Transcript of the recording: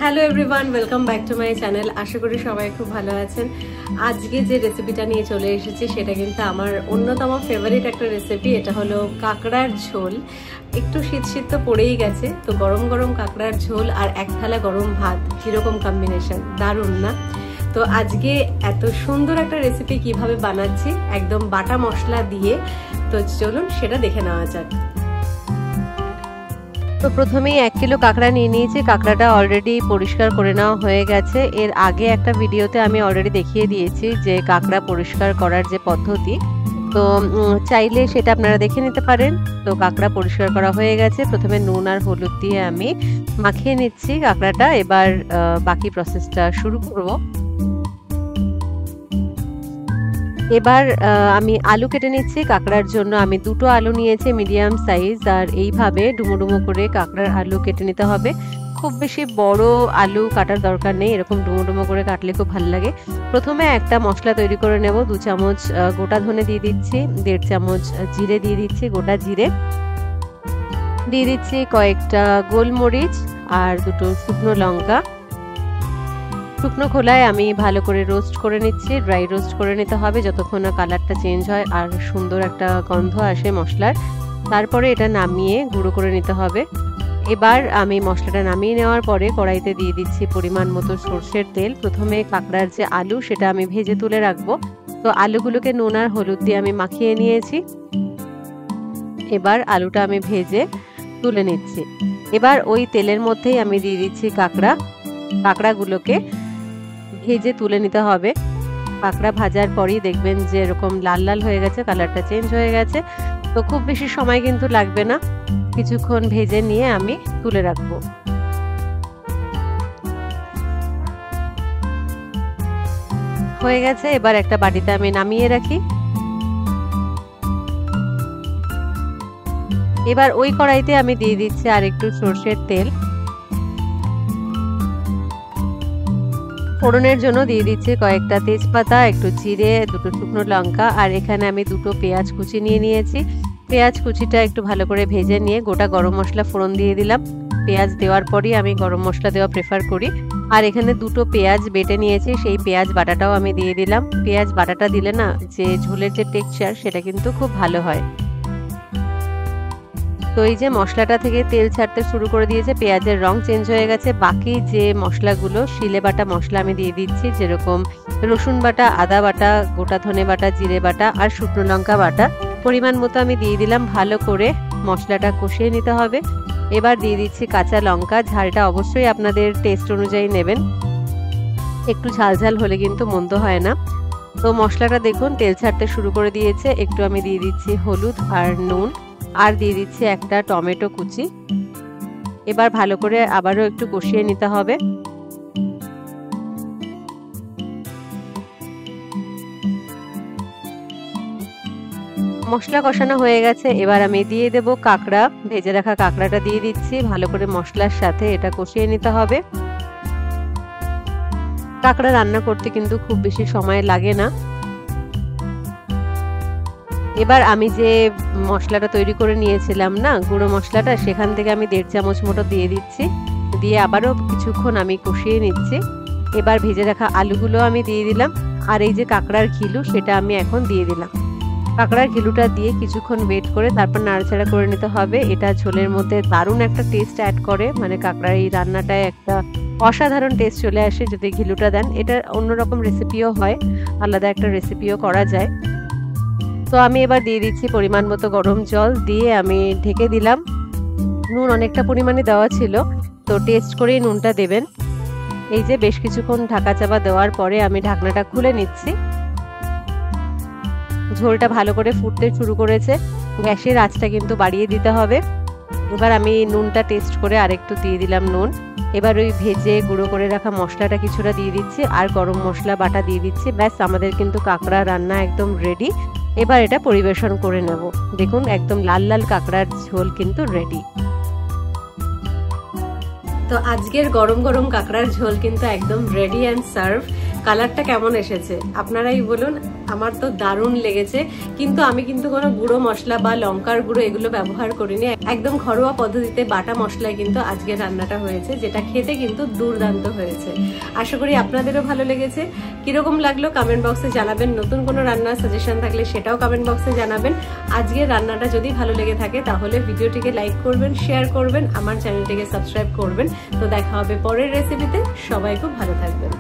Hello everyone, welcome back to my channel. আশা করি সবাই খুব ভালো আছেন। আজকে যে রেসিপিটা নিয়ে চলে এসেছি সেটা কিন্তু আমার অন্যতম ফেভারিট একটা রেসিপি। এটা হলো কাঁকড়ার ঝোল। একটু শীত শীত তো পড়েই গেছে, তো গরম গরম কাঁকড়ার ঝোল আর এক থালা গরম ভাত, কিরকম কম্বিনেশন, দারুণ না? তো আজকে এত সুন্দর একটা রেসিপি কিভাবে বানাচ্ছি একদম বাটা মশলা দিয়ে, তো চলুন সেটা দেখে নেওয়া যাক। তো প্রথমেই 1 কিলো কাঁকড়া নিয়ে নিয়েছি। কাঁকড়াটা অলরেডি পরিষ্কার করে নেওয়া হয়ে গেছে। এর আগে একটা ভিডিওতে আমি অলরেডি দেখিয়ে দিয়েছি যে কাঁকড়া পরিষ্কার করার যে পদ্ধতি, তো চাইলে সেটা আপনারা দেখে নিতে পারেন। তো কাঁকড়া পরিষ্কার করা হয়ে গেছে। প্রথমে নুন আর হলুদ দিয়ে আমি মাখিয়ে নিচ্ছি কাঁকড়াটা। এবার বাকি প্রসেসটা শুরু করব। এবার আমি আলু কেটে নিচ্ছি। কাঁকড়ার জন্য আমি 2টো আলু নিয়েছি মিডিয়াম সাইজ, আর এইভাবে ডুমো ডুমো করে কাঁকড়ার আলু কেটে নিতে হবে। খুব বেশি বড় আলু কাটার দরকার নেই, এরকম ডুমো ডুমো করে কাটলে খুব ভালো লাগে। প্রথমে একটা মশলা তৈরি করে নেব। 2 চামচ গোটা ধনে দিয়ে দিচ্ছি, 1.5 চামচ জিরে দিয়ে দিচ্ছি, গোটা জিরে দিয়ে দিচ্ছি, কয়েকটা গোলমরিচ আর 2টো শুকনো লঙ্কা। শুকনো খোলায় আমি ভালো করে রোস্ট করে নিচ্ছি। ড্রাই রোস্ট করে নিতে হবে যতক্ষণ না কালারটা চেঞ্জ হয় আর সুন্দর একটা গন্ধ আসে মশলার। তারপরে এটা নামিয়ে গুঁড়ো করে নিতে হবে। এবার আমি মশলাটা নামিয়ে নেওয়ার পরে কড়াইতে দিয়ে দিচ্ছি পরিমাণ মতো সরষের তেল। প্রথমে কাঁকড়ার যে আলু সেটা আমি ভেজে তুলে রাখবো। তো আলুগুলোকে নুন আর হলুদ দিয়ে আমি মাখিয়ে নিয়েছি। এবার আলুটা আমি ভেজে তুলে নিচ্ছি। এবার ওই তেলের মধ্যেই আমি দিয়ে দিচ্ছি কাঁকড়াগুলোকে ভেজে তুলে নিতে হবে। কাঁকড়া ভাজার পরই দেখবেন যে এরকম লাল লাল হয়ে গেছে, কালারটা চেঞ্জ হয়ে গেছে। তো খুব বেশি সময় কিন্তু লাগবে না, কিছুক্ষণ ভেজে নিয়ে আমি তুলে রাখবো। হয়ে গেছে, এবার একটা বাটিতে আমি নামিয়ে রাখি। এবার ওই কড়াইতে আমি দিয়ে দিচ্ছি আর একটু সরষের তেল। ফোড়নের জন্য দিয়ে দিচ্ছি কয়েকটা তেজপাতা, একটু জিরে, 2টো শুকনো লঙ্কা, আর এখানে আমি 2টো পেঁয়াজ কুচি নিয়ে নিয়েছি। পেঁয়াজ কুচিটা একটু ভালো করে ভেজে নিয়ে গোটা গরম মশলা ফোড়ন দিয়ে দিলাম। পেঁয়াজ দেওয়ার পরই আমি গরম মশলা দেওয়া প্রেফার করি। আর এখানে 2টো পেঁয়াজ বেটে নিয়েছি, সেই পেঁয়াজ বাটাটাও আমি দিয়ে দিলাম। পেঁয়াজ বাটাটা দিলে না যে ঝোলের যে টেক্সচার সেটা কিন্তু খুব ভালো হয়। তো এই যে মশলাটা থেকে তেল ছাড়তে শুরু করে দিয়েছে, পেঁয়াজের রং চেঞ্জ হয়ে গেছে। বাকি যে মশলাগুলো, শিলে বাটা মশলা আমি দিয়ে দিচ্ছি, যেরকম রসুন বাটা, আদা বাটা, গোটা ধনে বাটা, জিরে বাটা আর শুকনো লঙ্কা বাটা পরিমাণ মতো আমি দিয়ে দিলাম। ভালো করে মশলাটা কষিয়ে নিতে হবে। এবার দিয়ে দিচ্ছি কাঁচা লঙ্কা। ঝালটা অবশ্যই আপনাদের টেস্ট অনুযায়ী নেবেন, একটু ঝাল ঝাল হলে কিন্তু মন্দ হয় না। তো মশলাটা দেখুন তেল ছাড়তে শুরু করে দিয়েছে। একটু আমি দিয়ে দিচ্ছি হলুদ আর নুন, আর দিয়ে দিচ্ছি একটা টমেটো কুচি। এবার ভালো করে আবারও একটু কষিয়ে নিতে হবে। মশলা কষানো হয়ে গেছে। এবার আমি দিয়ে দেব কাঁকড়া, ভেজে রাখা কাঁকড়াটা দিয়ে দিচ্ছি। ভালো করে মশলার সাথে এটা কষিয়ে নিতে হবে। কাঁকড়া রান্না করতে কিন্তু খুব বেশি সময় লাগে না। এবার আমি যে মশলাটা তৈরি করে নিয়েছিলাম না, গুঁড়ো মশলাটা, সেখান থেকে আমি 1.5 চামচ মতো দিয়ে দিচ্ছি। দিয়ে আবারও কিছুক্ষণ আমি কষিয়ে নিচ্ছি। এবার ভেজে রাখা আলুগুলো আমি দিয়ে দিলাম, আর এই যে কাঁকড়ার ঘিলু সেটা আমি এখন দিয়ে দিলাম। কাঁকড়ার ঘিলুটা দিয়ে কিছুক্ষণ ওয়েট করে তারপর নাড়াচাড়া করে নিতে হবে। এটা ঝোলের মধ্যে দারুণ একটা টেস্ট অ্যাড করে, মানে কাঁকড়ার এই রান্নাটায় একটা অসাধারণ টেস্ট চলে আসে যদি ঘিলুটা দেন। এটা অন্যরকম রেসিপিও হয়, আলাদা একটা রেসিপিও করা যায়। তো আমি এবার দিয়ে দিচ্ছি পরিমাণ মতো গরম জল, দিয়ে আমি ঢেকে দিলাম। নুন অনেকটা পরিমাণে দেওয়া ছিল, তো টেস্ট করেই নুনটা দেবেন। এই যে বেশ কিছুক্ষণ ঢাকা চাপা দেওয়ার পরে আমি ঢাকনাটা খুলে নিচ্ছি। ঝোলটা ভালো করে ফুটতে শুরু করেছে, গ্যাসের আঁচটা কিন্তু বাড়িয়ে দিতে হবে। এবার আমি নুনটা টেস্ট করে আরেকটু দিয়ে দিলাম নুন। এবার ওই ভেজে গুঁড়ো করে রাখা মশলাটা কিছুটা দিয়ে দিচ্ছি, আর গরম মশলা বাটা দিয়ে দিচ্ছি। ব্যাস, আমাদের কিন্তু কাঁকড়া রান্না একদম রেডি। এবার এটা পরিবেশন করে নেব। দেখুন একদম লাল লাল কাঁকড়ার ঝোল কিন্তু রেডি। তো আজকের গরম গরম কাঁকড়ার ঝোল কিন্তু একদম রেডি অ্যান্ড সার্ভ। কালারটা কেমন এসেছে আপনারাই বলুন। আমার তো দারুণ লেগেছে, কিন্তু আমি কিন্তু কোনো গুঁড়ো মশলা বা লঙ্কার গুঁড়ো এগুলো ব্যবহার করিনি। একদম ঘরোয়া পদ্ধতিতে বাটা মশলায় কিন্তু আজকে রান্নাটা হয়েছে, যেটা খেতে কিন্তু দুর্দান্ত হয়েছে। আশা করি আপনাদেরও ভালো লেগেছে। কিরকম লাগলো কমেন্ট বক্সে জানাবেন। নতুন কোনো রান্নার সাজেশন থাকলে সেটাও কমেন্ট বক্সে জানাবেন। আজকের রান্নাটা যদি ভালো লেগে থাকে তাহলে ভিডিওটিকে লাইক করবেন, শেয়ার করবেন, আমার চ্যানেলটিকে সাবস্ক্রাইব করবেন। তো দেখা হবে পরের রেসিপিতে। সবাই খুব ভালো থাকবেন।